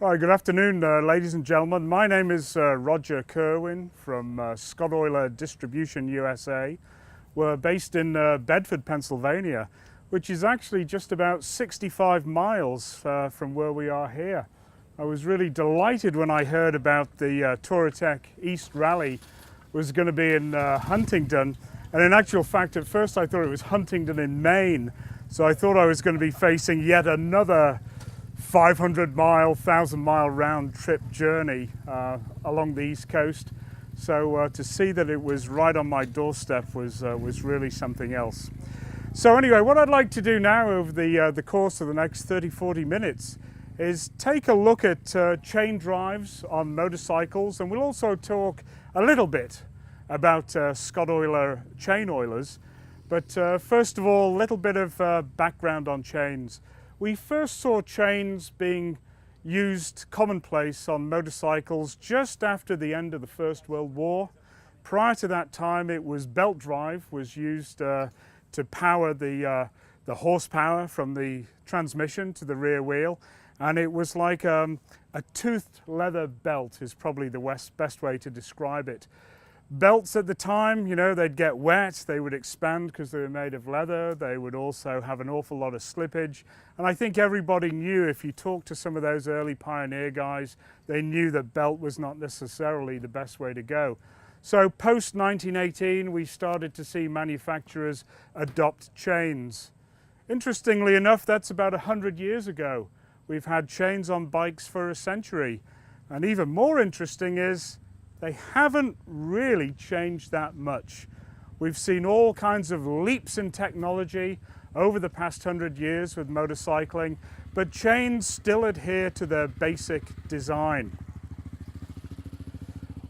Hi, good afternoon, ladies and gentlemen. My name is Rodger from Scottoiler Distribution, USA. We're based in Bedford, Pennsylvania, which is actually just about 65 miles from where we are here. I was really delighted when I heard about the Touratech East Rally was going to be in Huntingdon. And in actual fact, at first I thought it was Huntingdon in Maine. So I thought I was going to be facing yet another 500-mile, 1,000-mile round trip journey along the East Coast. So to see that it was right on my doorstep was really something else. So anyway, what I'd like to do now over the course of the next 30-40 minutes is take a look at chain drives on motorcycles, and we'll also talk a little bit about Scottoiler chain oilers. But first of all, a little bit of background on chains. We first saw chains being used commonplace on motorcycles just after the end of the First World War. Prior to that time, it was belt drive was used to power the horsepower from the transmission to the rear wheel. And it was like a toothed leather belt is probably the best way to describe it. Belts at the time, you know, they'd get wet, they would expand because they were made of leather, they would also have an awful lot of slippage. And I think everybody knew, if you talked to some of those early pioneer guys, they knew that belt was not necessarily the best way to go. So post 1918, we started to see manufacturers adopt chains. Interestingly enough, that's about 100 years ago. We've had chains on bikes for a century. And even more interesting is, they haven't really changed that much. We've seen all kinds of leaps in technology over the past 100 years with motorcycling, but chains still adhere to their basic design.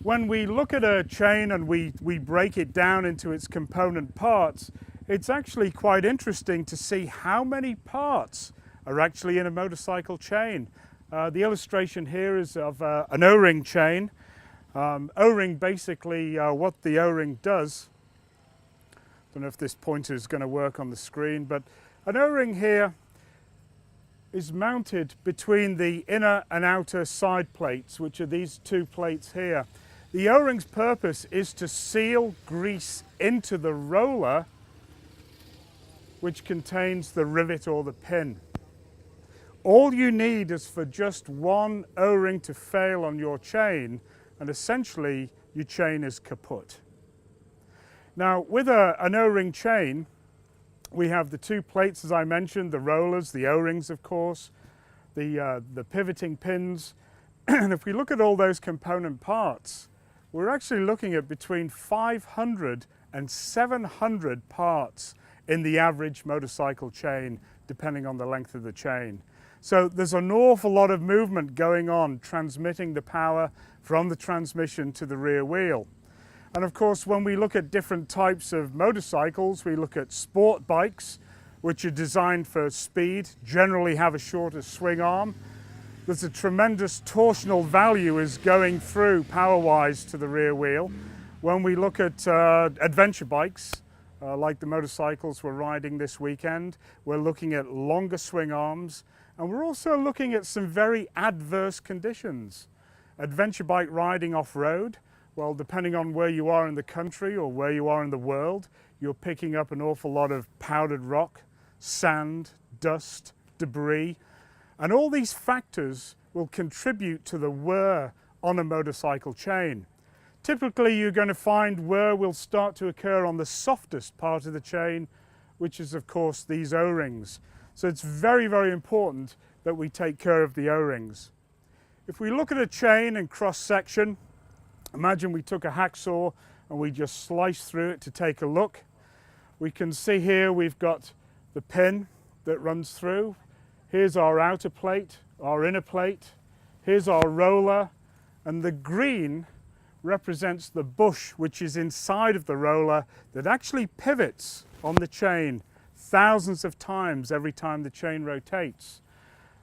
When we look at a chain and we break it down into its component parts, it's actually quite interesting to see how many parts are actually in a motorcycle chain. The illustration here is of an O-ring chain. O-ring, basically what the O-ring does, don't know if this pointer is going to work on the screen, but an O-ring here is mounted between the inner and outer side plates, which are these two plates here. The O-ring's purpose is to seal grease into the roller, which contains the rivet or the pin. All you need is for just one O-ring to fail on your chain, and essentially your chain is kaput. Now with an O-ring chain, we have the two plates, as I mentioned, the rollers, the O-rings of course, the pivoting pins. And if we look at all those component parts, we're actually looking at between 500 and 700 parts in the average motorcycle chain, depending on the length of the chain. So there's an awful lot of movement going on, transmitting the power from the transmission to the rear wheel. And of course, when we look at different types of motorcycles, we look at sport bikes, which are designed for speed, generally have a shorter swing arm. There's a tremendous torsional value is going through power-wise to the rear wheel. When we look at adventure bikes, like the motorcycles we're riding this weekend, we're looking at longer swing arms. And we're also looking at some very adverse conditions. Adventure bike riding off-road, well, depending on where you are in the country or where you are in the world, you're picking up an awful lot of powdered rock, sand, dust, debris. And all these factors will contribute to the wear on a motorcycle chain. Typically, you're going to find wear will start to occur on the softest part of the chain, which is, of course, these O-rings. So it's very, very important that we take care of the O-rings. If we look at a chain and cross-section, imagine we took a hacksaw and we just sliced through it to take a look. We can see here we've got the pin that runs through. Here's our outer plate, our inner plate. Here's our roller, and the green represents the bush which is inside of the roller that actually pivots on the chain thousands of times every time the chain rotates.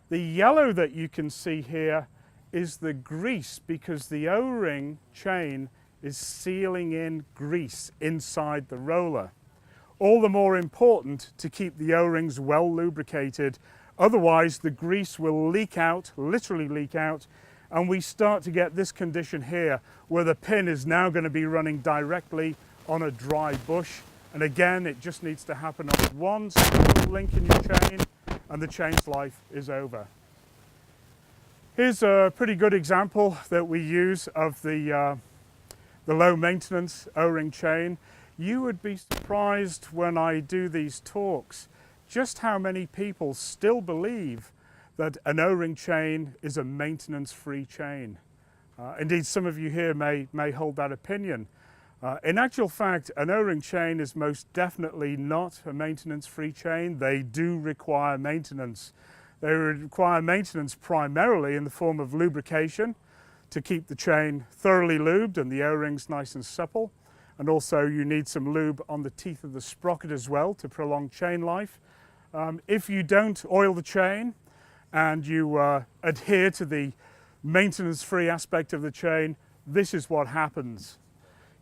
The yellow that you can see here is the grease, because the O-ring chain is sealing in grease inside the roller. All the more important to keep the O-rings well lubricated Otherwise, the grease will leak out, literally leak out, and we start to get this condition here where the pin is now going to be running directly on a dry bush. And again, it just needs to happen on one single link in your chain and the chain's life is over. Here's a pretty good example that we use of the low maintenance O-ring chain. You would be surprised when I do these talks just how many people still believe that an O-ring chain is a maintenance-free chain. Indeed, some of you here may hold that opinion. In actual fact, an O-ring chain is most definitely not a maintenance-free chain. They do require maintenance. They require maintenance primarily in the form of lubrication to keep the chain thoroughly lubed and the O-rings nice and supple. And also you need some lube on the teeth of the sprocket as well to prolong chain life. If you don't oil the chain and you adhere to the maintenance-free aspect of the chain, this is what happens.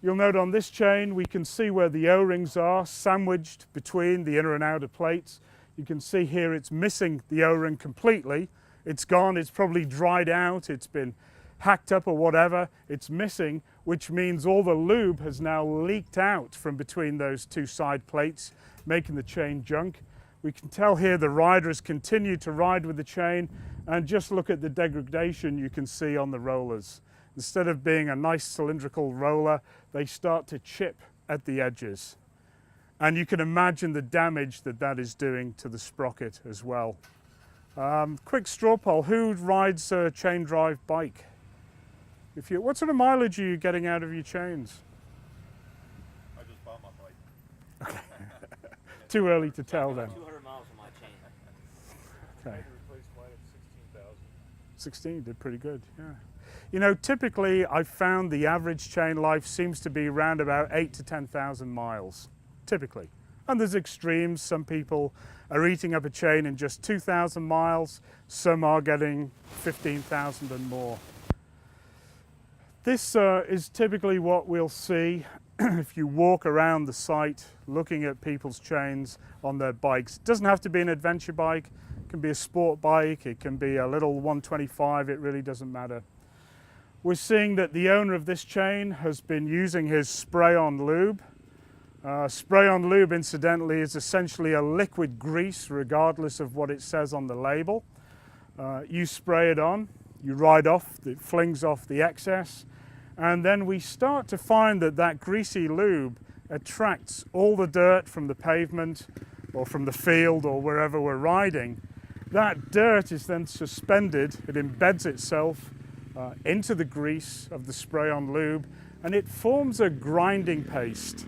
You'll note on this chain we can see where the O-rings are sandwiched between the inner and outer plates. You can see here it's missing the O-ring completely. It's gone, it's probably dried out, it's been hacked up or whatever, it's missing, which means all the lube has now leaked out from between those two side plates, making the chain junk. We can tell here the rider has continued to ride with the chain, and just look at the degradation you can see on the rollers. Instead of being a nice cylindrical roller, they start to chip at the edges. And you can imagine the damage that that is doing to the sprocket as well. Quick straw poll, who rides a chain drive bike? What sort of mileage are you getting out of your chains? I just bought my bike. Okay. Too early to tell then. 200 miles on my chain. Okay. I replaced mine at 16,000. 16 did pretty good, yeah. You know, typically I've found the average chain life seems to be around about 8 to 10,000 miles, typically. And there's extremes. Some people are eating up a chain in just 2,000 miles. Some are getting 15,000 and more. This is typically what we'll see if you walk around the site looking at people's chains on their bikes. It doesn't have to be an adventure bike. It can be a sport bike. It can be a little 125. It really doesn't matter. We're seeing that the owner of this chain has been using his Sprayon Lube. Sprayon Lube, incidentally, is essentially a liquid grease regardless of what it says on the label. You spray it on, you ride off, it flings off the excess, and then we start to find that that greasy lube attracts all the dirt from the pavement or from the field or wherever we're riding. That dirt is then suspended, it embeds itself into the grease of the Sprayon Lube, and it forms a grinding paste.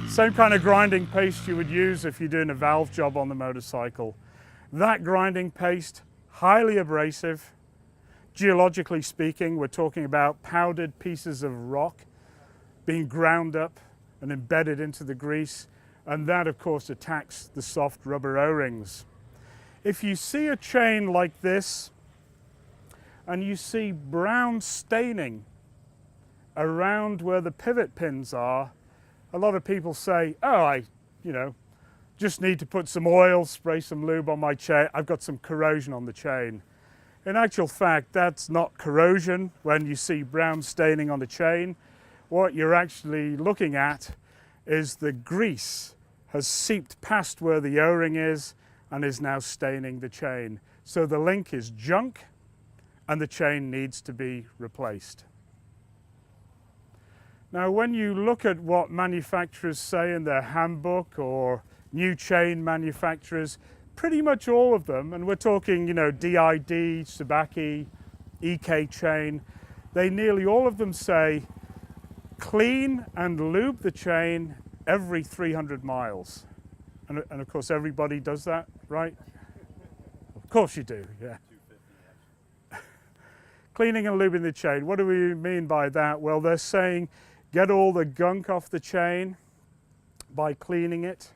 Same kind of grinding paste you would use if you're doing a valve job on the motorcycle. That grinding paste, highly abrasive. Geologically speaking, we're talking about powdered pieces of rock being ground up and embedded into the grease, and that of course attacks the soft rubber O-rings. If you see a chain like this and you see brown staining around where the pivot pins are, a lot of people say, oh, I just need to put some oil, spray some lube on my chain, I've got some corrosion on the chain. In actual fact, that's not corrosion when you see brown staining on the chain. What you're actually looking at is the grease has seeped past where the O-ring is and is now staining the chain. So the link is junk and the chain needs to be replaced. Now, when you look at what manufacturers say in their handbook or new chain manufacturers, pretty much all of them, and we're talking, DID, Sabaki, EK chain, they nearly all of them say clean and lube the chain every 300 miles. And of course, everybody does that, right? Of course you do, yeah. Cleaning and lubing the chain. What do we mean by that? Well, they're saying get all the gunk off the chain by cleaning it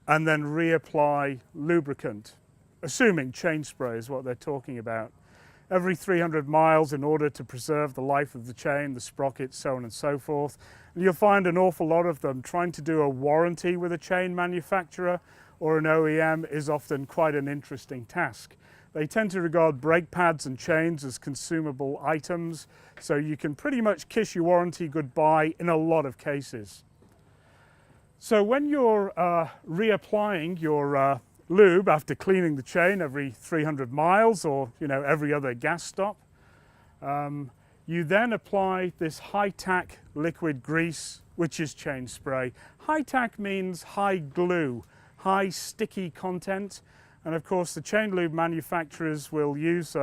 and then reapply lubricant, assuming chain spray is what they're talking about. Every 300 miles in order to preserve the life of the chain, the sprocket, so on and so forth. And you'll find an awful lot of them trying to do a warranty with a chain manufacturer or an OEM is often quite an interesting task. They tend to regard brake pads and chains as consumable items, so you can pretty much kiss your warranty goodbye in a lot of cases. So when you're reapplying your lube after cleaning the chain every 300 miles or every other gas stop, you then apply this high-tack liquid grease, which is chain spray. High-tack means high glue, high sticky content, and of course the chain lube manufacturers will use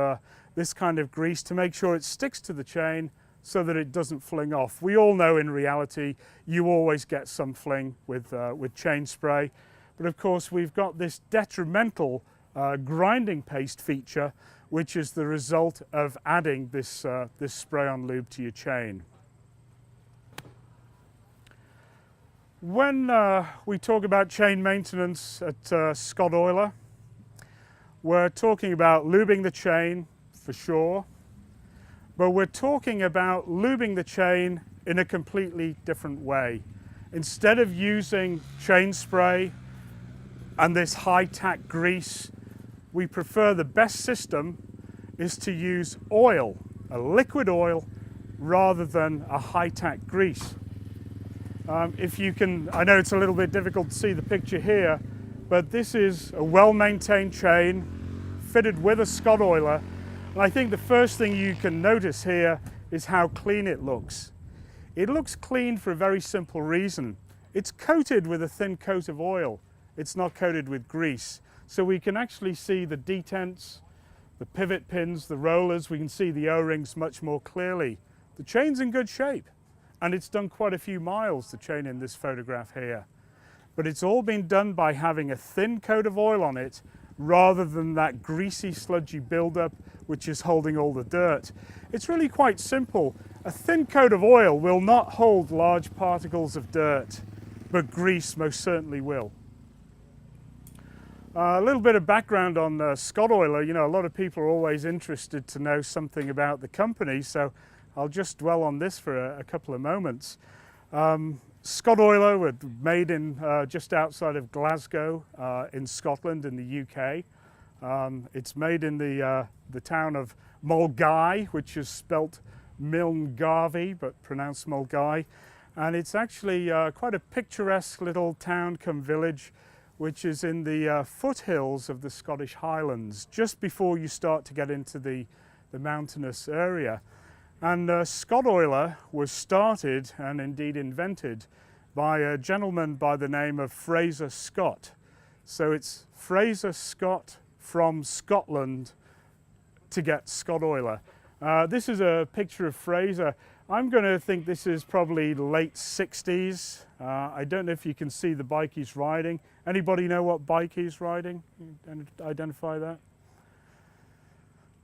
this kind of grease to make sure it sticks to the chain so that it doesn't fling off. We all know in reality you always get some fling with chain spray, but of course we've got this detrimental grinding paste feature, which is the result of adding this Sprayon Lube to your chain. When we talk about chain maintenance at Scottoiler, we're talking about lubing the chain for sure, but we're talking about lubing the chain in a completely different way. Instead of using chain spray and this high-tack grease, we prefer the best system is to use oil, a liquid oil, rather than a high-tack grease. If you can, I know it's a little bit difficult to see the picture here, but this is a well-maintained chain fitted with a Scottoiler, and I think the first thing you can notice here is how clean it looks. It looks clean for a very simple reason. It's coated with a thin coat of oil. It's not coated with grease. So we can actually see the detents, the pivot pins, the rollers. We can see the O-rings much more clearly. The chain's in good shape, and it's done quite a few miles, the chain in this photograph here. But it's all been done by having a thin coat of oil on it rather than that greasy, sludgy buildup which is holding all the dirt. It's really quite simple. A thin coat of oil will not hold large particles of dirt, but grease most certainly will. A little bit of background on Scottoiler. A lot of people are always interested to know something about the company, so I'll just dwell on this for a couple of moments. Scottoiler was made in just outside of Glasgow in Scotland in the UK. It's made in the town of Mulgai, which is spelt Milngavi but pronounced Mulgai, and it's actually quite a picturesque little town come village which is in the foothills of the Scottish Highlands, just before you start to get into the mountainous area. And Scottoiler was started and indeed invented by a gentleman by the name of Fraser Scott. So it's Fraser Scott from Scotland to get Scottoiler. This is a picture of Fraser. I'm going to think this is probably late 60s. I don't know if you can see the bike he's riding. Anybody know what bike he's riding? Identify that?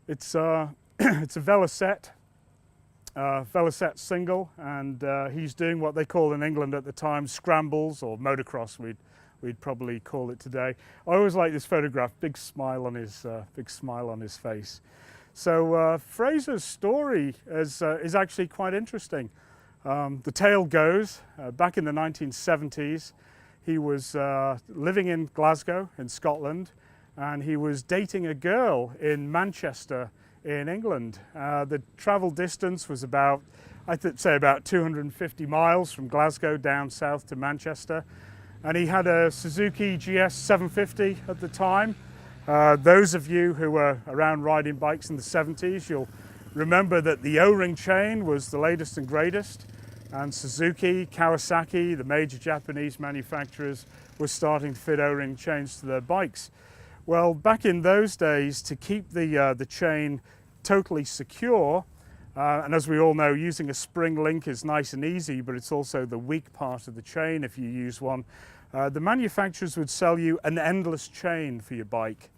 It's it's a Velocette single, and he's doing what they call in England at the time scrambles, or motocross we'd probably call it today. I always like this photograph, big smile on his face. So Fraser's story is actually quite interesting. The tale goes, back in the 1970s, he was living in Glasgow in Scotland, and he was dating a girl in Manchester in England. The travel distance was about, I'd say about 250 miles from Glasgow down south to Manchester, and he had a Suzuki GS 750 at the time. Those of you who were around riding bikes in the 70s, you'll remember that the O-ring chain was the latest and greatest, and Suzuki, Kawasaki, the major Japanese manufacturers, were starting to fit O-ring chains to their bikes. Well, back in those days, to keep the chain totally secure, and as we all know, using a spring link is nice and easy, but it's also the weak part of the chain if you use one. The manufacturers would sell you an endless chain for your bike,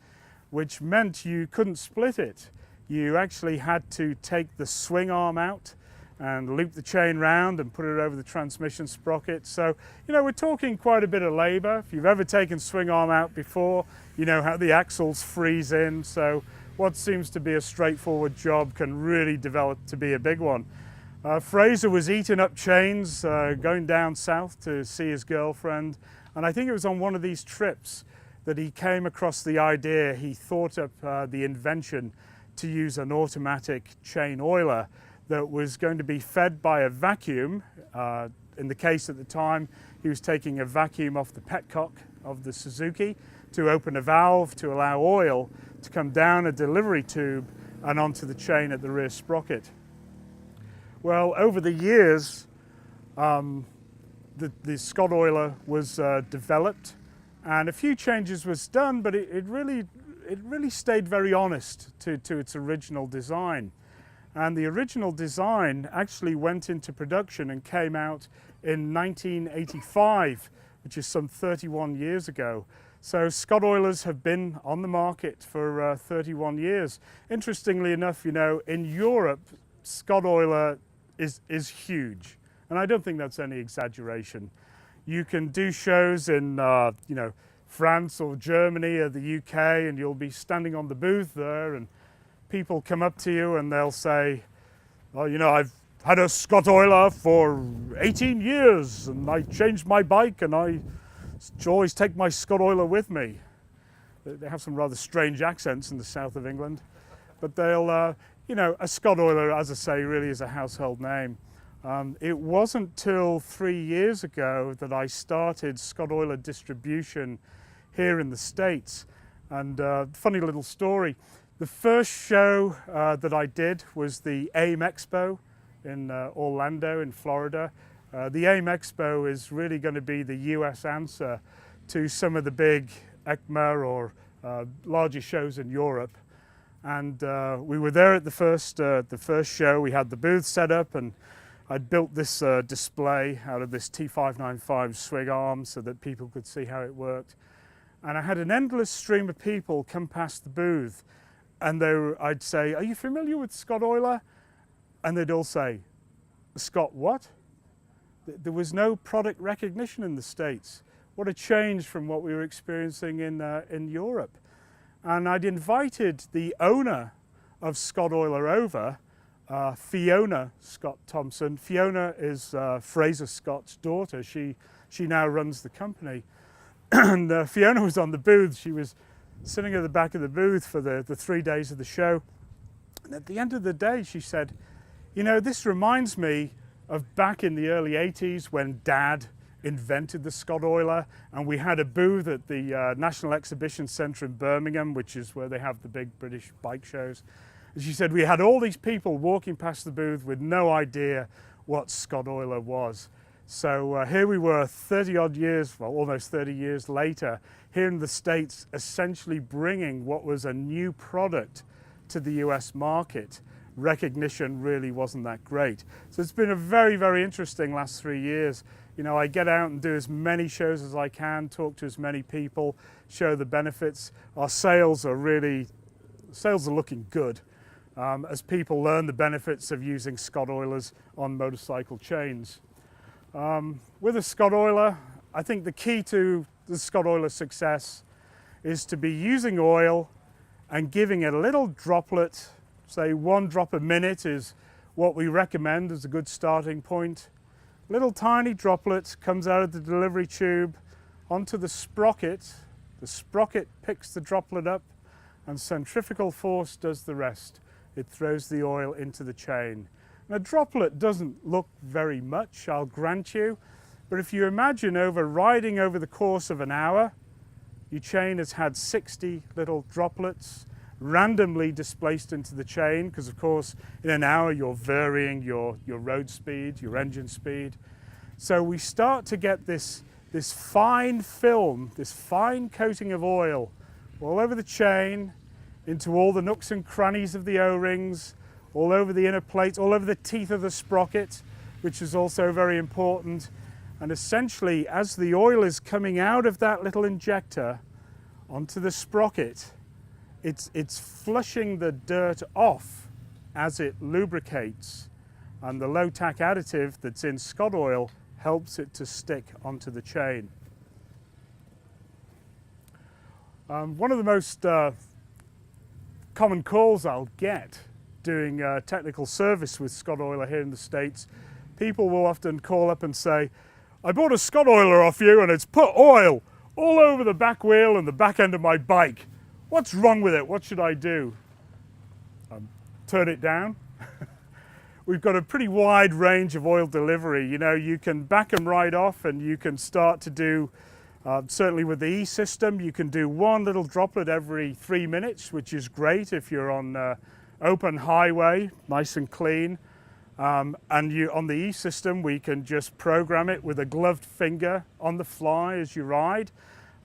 which meant you couldn't split it. You actually had to take the swing arm out and loop the chain round and put it over the transmission sprocket. So, we're talking quite a bit of labor. If you've ever taken swing arm out before, you know how the axles freeze in. So what seems to be a straightforward job can really develop to be a big one. Fraser was eating up chains, going down south to see his girlfriend. And I think it was on one of these trips that he came across the idea, he thought up the invention to use an automatic chain oiler that was going to be fed by a vacuum. In the case at the time, he was taking a vacuum off the petcock of the Suzuki to open a valve to allow oil to come down a delivery tube and onto the chain at the rear sprocket. Well, over the years, the Scottoiler was developed, and a few changes was done, but it really stayed very honest to its original design. And the original design actually went into production and came out in 1985, which is some 31 years ago. So Scottoilers have been on the market for 31 years. Interestingly enough, you know, in Europe, Scottoiler is huge. And I don't think that's any exaggeration. You can do shows in, you know, France or Germany or the UK, and you'll be standing on the booth there, and people come up to you and they'll say, well, you know, I've had a Scottoiler for 18 years and I changed my bike and I always take my Scottoiler with me. They have some rather strange accents in the south of England, but they'll, you know, a Scottoiler, as I say, really is a household name. It wasn't till 3 years ago that I started Scottoiler Distribution here in the States. And funny little story. The first show that I did was the AIM Expo in Orlando in Florida. The AIM Expo is really going to be the US answer to some of the big EICMA or larger shows in Europe. And we were there at the first show. We had the booth set up, and I'd built this display out of this T595 swing arm so that people could see how it worked. And I had an endless stream of people come past the booth, and I'd say, are you familiar with Scottoiler? And they'd all say, Scott what? There was no product recognition in the States. What a change from what we were experiencing in Europe. And I'd invited the owner of Scottoiler over, Fiona Scott Thompson. Fiona is Fraser Scott's daughter. She now runs the company. And Fiona was on the booth. She was sitting at the back of the booth for the 3 days of the show. And at the end of the day, she said, you know, this reminds me of back in the early 80s when Dad invented the Scottoiler, and we had a booth at the National Exhibition Centre in Birmingham, which is where they have the big British bike shows. And she said we had all these people walking past the booth with no idea what Scottoiler was. So here we were 30 odd years, well, almost 30 years later, here in the States, essentially bringing what was a new product to the US market. Recognition really wasn't that great. So it's been a very, very interesting last 3 years. You know, I get out and do as many shows as I can, talk to as many people, show the benefits. Our sales are looking good as people learn the benefits of using Scottoilers on motorcycle chains. With a Scottoiler, I think the key to the Scottoiler success is to be using oil and giving it a little droplet. Say 1 drop a minute is what we recommend as a good starting point. Little tiny droplet comes out of the delivery tube onto the sprocket. The sprocket picks the droplet up and centrifugal force does the rest. It throws the oil into the chain. Now, a droplet doesn't look very much, I'll grant you, but if you imagine riding over the course of an hour, your chain has had 60 little droplets randomly displaced into the chain, because of course in an hour you're varying your road speed, your engine speed. So we start to get this fine film, this fine coating of oil all over the chain, into all the nooks and crannies of the O-rings, all over the inner plates, all over the teeth of the sprocket, which is also very important. And essentially, as the oil is coming out of that little injector onto the sprocket, it's flushing the dirt off as it lubricates, and the low-tack additive that's in Scottoil helps it to stick onto the chain. One of the most common calls I'll get doing technical service with Scottoiler here in the States, people will often call up and say, I bought a Scottoiler off you and it's put oil all over the back wheel and the back end of my bike. What's wrong with it? What should I do? Turn it down. We've got a pretty wide range of oil delivery. You know, you can back them right off and you can start to do, certainly with the E-system, you can do one little droplet every 3 minutes, which is great if you're on open highway, nice and clean. And on the E-system, we can just program it with a gloved finger on the fly as you ride.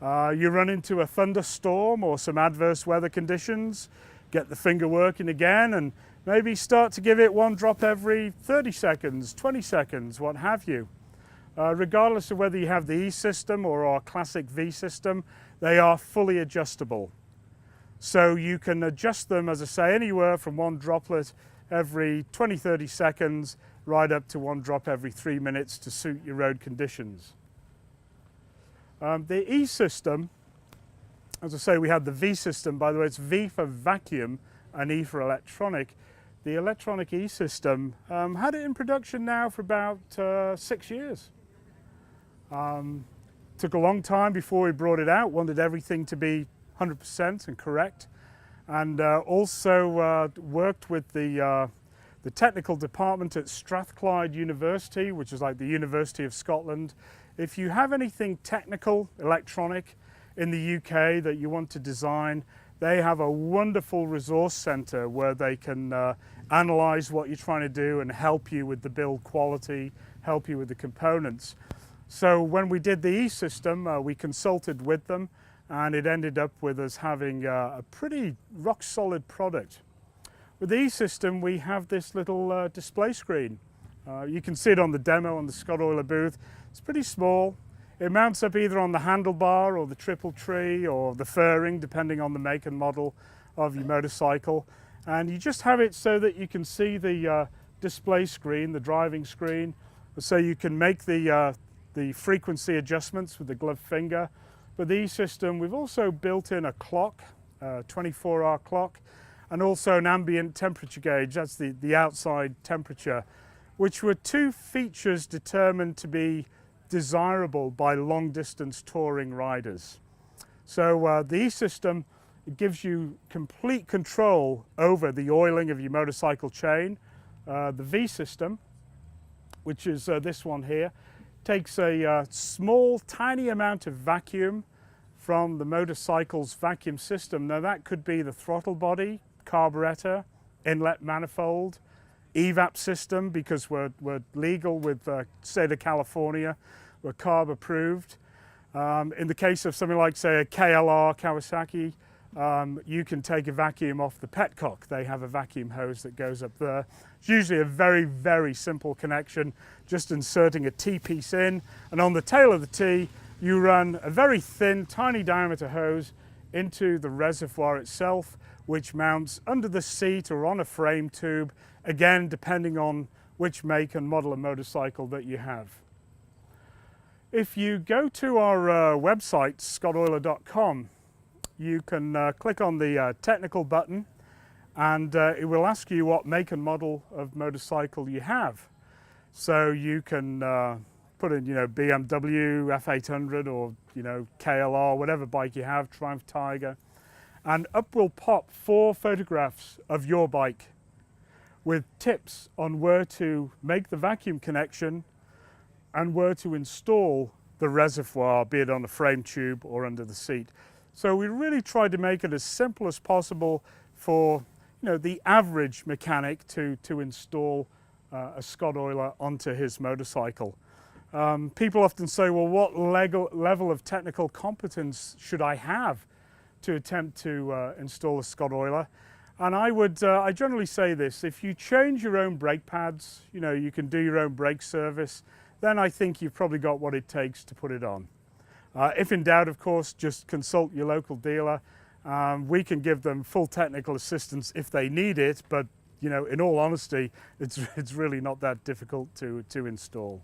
You run into a thunderstorm or some adverse weather conditions, get the finger working again, and maybe start to give it one drop every 30 seconds, 20 seconds, what have you. Regardless of whether you have the E-system or our classic V-system, they are fully adjustable. So you can adjust them, as I say, anywhere from one droplet every 20, 30 seconds, right up to one drop every 3 minutes to suit your road conditions. The E-system, as I say, we had the V-system, by the way, it's V for vacuum and E for electronic. The electronic E-system had it in production now for about 6 years. Took a long time before we brought it out, wanted everything to be 100% and correct, and also worked with the technical department at Strathclyde University, which is like the University of Scotland. If you have anything technical, electronic in the UK that you want to design, they have a wonderful resource centre where they can analyse what you're trying to do and help you with the build quality, help you with the components. So when we did the E-system, we consulted with them, and it ended up with us having a pretty rock solid product. With the E-system, we have this little display screen. You can see it on the demo on the Scottoiler booth. It's pretty small. It mounts up either on the handlebar or the triple tree or the fairing, depending on the make and model of your motorcycle. And you just have it so that you can see the display screen, the driving screen, so you can make the frequency adjustments with the gloved finger. With the E-system, we've also built in a clock, a 24-hour clock, and also an ambient temperature gauge. That's the outside temperature, which were two features determined to be desirable by long-distance touring riders. So the E-system, it gives you complete control over the oiling of your motorcycle chain. The V-system, which is this one here, takes a small, tiny amount of vacuum from the motorcycle's vacuum system. Now that could be the throttle body, carburetor, inlet manifold, evap system, because we're legal with the state of California, we're CARB approved. In the case of something like, say, a KLR Kawasaki, you can take a vacuum off the petcock. They have a vacuum hose that goes up there. It's usually a very, very simple connection, just inserting a T-piece in, and on the tail of the T, you run a very thin, tiny diameter hose into the reservoir itself, which mounts under the seat or on a frame tube, again, depending on which make and model of motorcycle that you have. If you go to our website, scottoiler.com, you can click on the technical button, and it will ask you what make and model of motorcycle you have. So you can put in, BMW, F800, or, KLR, whatever bike you have, Triumph Tiger, and up will pop 4 photographs of your bike with tips on where to make the vacuum connection and where to install the reservoir, be it on a frame tube or under the seat. So we really tried to make it as simple as possible for the average mechanic to install a Scottoiler onto his motorcycle. People often say, well, what level of technical competence should I have to attempt to install a Scottoiler? And I generally say this: if you change your own brake pads, you can do your own brake service, then I think you've probably got what it takes to put it on. If in doubt, of course, just consult your local dealer. We can give them full technical assistance if they need it, but in all honesty, it's really not that difficult to install.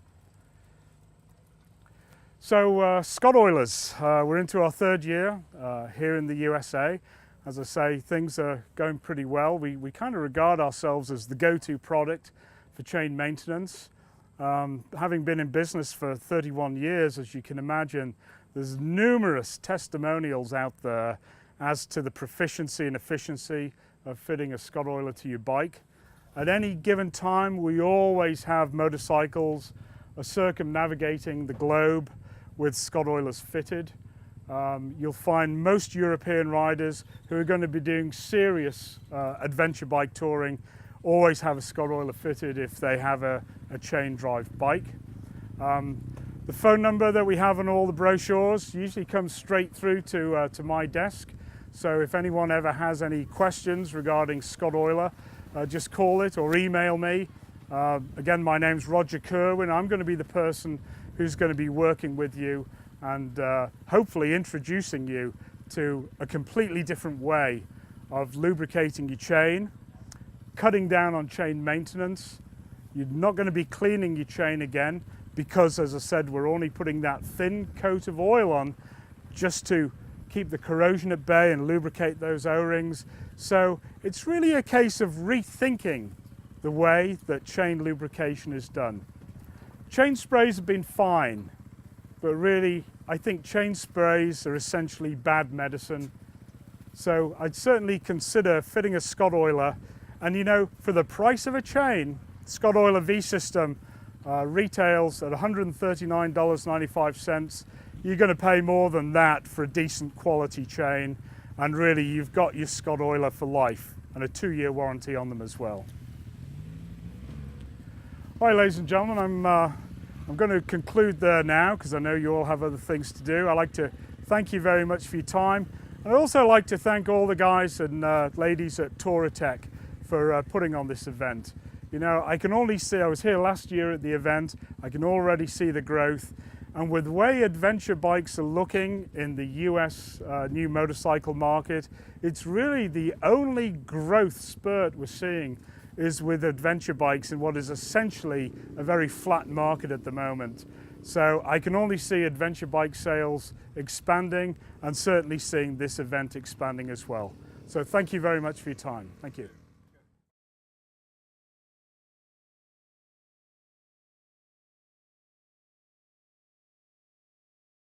So Scottoilers, we're into our 3rd year here in the USA. As I say, things are going pretty well. We kind of regard ourselves as the go-to product for chain maintenance. Having been in business for 31 years, as you can imagine, There's numerous testimonials out there as to the proficiency and efficiency of fitting a Scottoiler to your bike. At any given time, we always have motorcycles circumnavigating the globe with Scottoilers fitted. You'll find most European riders who are going to be doing serious adventure bike touring always have a Scottoiler fitted if they have a chain drive bike. The phone number that we have on all the brochures usually comes straight through to my desk. So if anyone ever has any questions regarding Scottoiler, just call it or email me. Again, my name's Rodger Kerwin. I'm going to be the person who's going to be working with you and hopefully introducing you to a completely different way of lubricating your chain, cutting down on chain maintenance. You're not going to be cleaning your chain again because, as I said, we're only putting that thin coat of oil on just to keep the corrosion at bay and lubricate those O-rings. So it's really a case of rethinking the way that chain lubrication is done. Chain sprays have been fine, but really I think chain sprays are essentially bad medicine. So I'd certainly consider fitting a Scottoiler, and you know, for the price of a chain, Scottoiler V system retails at $139.95. You're going to pay more than that for a decent quality chain, and really you've got your Scottoiler for life and a 2-year warranty on them as well. All right, ladies and gentlemen, I'm going to conclude there now because I know you all have other things to do. I'd like to thank you very much for your time. And I'd also like to thank all the guys and ladies at Touratech for putting on this event. You know, I can only see, I was here last year at the event, I can already see the growth. And with the way adventure bikes are looking in the US new motorcycle market, it's really the only growth spurt we're seeing is with adventure bikes in what is essentially a very flat market at the moment. So I can only see adventure bike sales expanding and certainly seeing this event expanding as well. So thank you very much for your time. Thank you.